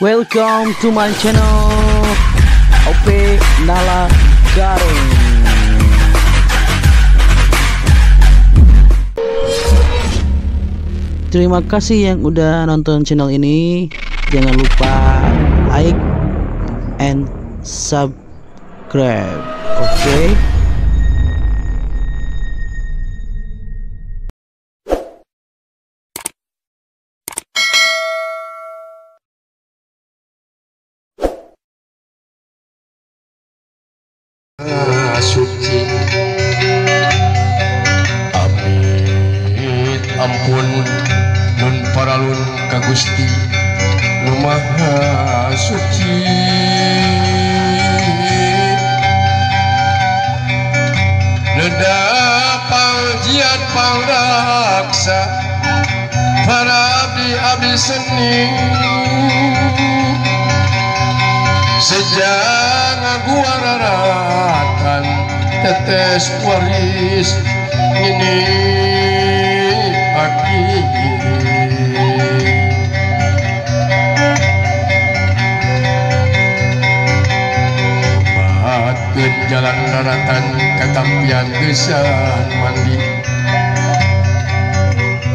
Welcome to my channel OP Nala Garing. Terima kasih yang udah nonton channel ini. Jangan lupa like and subscribe. Oke. Suci amit ampun nun paralun ka Gusti nu maha suci neda pangjian pangraksa para abdi seni sejak ngaguararakan tetes waris ini aki membahatkeun jalan daratan katampian gesan mandi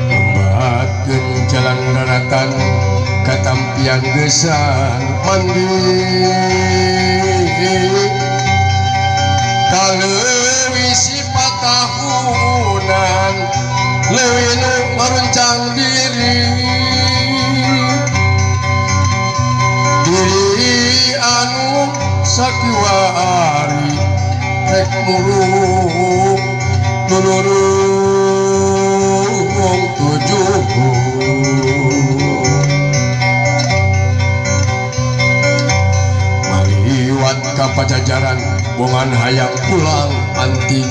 membahatkeun jalan daratan katampian gesan mandi kaleuwi sifat tahunan leuwih nu maruncang diri anu sakiwari rek murung nulurung tujuh maliwat ka pajajaran bongan hayang pulang anting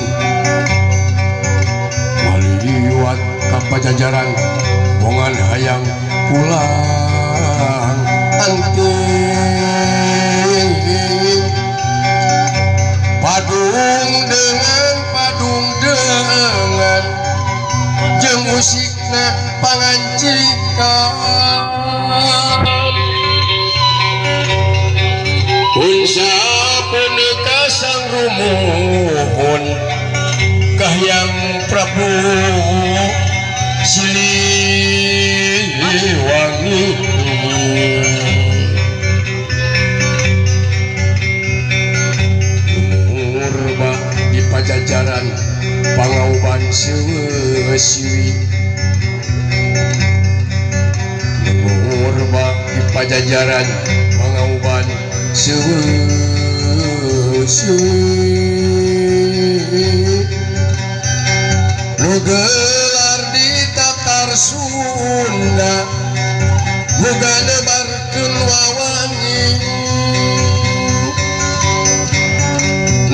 maliwat ka pajajaran bongan hayang pulang anting padung dengan jeung musikna pangancikan unsa punika sang rumuhun kahyang Prabu Siliwangi lumurba di pajajaran pangauban seueuh lumurba di pajajaran pangauban seueuh nu gelar di Tatar Sunda boga nebarkeun wawangi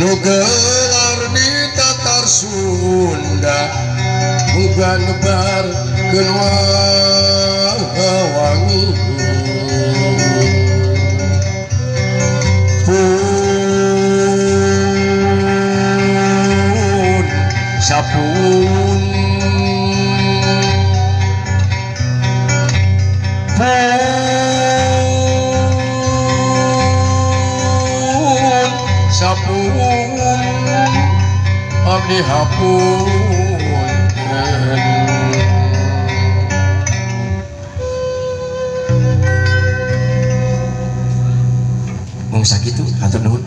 nu gelar di Tatar Sunda boga nebarkeun wawangi sapun sapun abdi hapun mung sakitu hatur nuhun.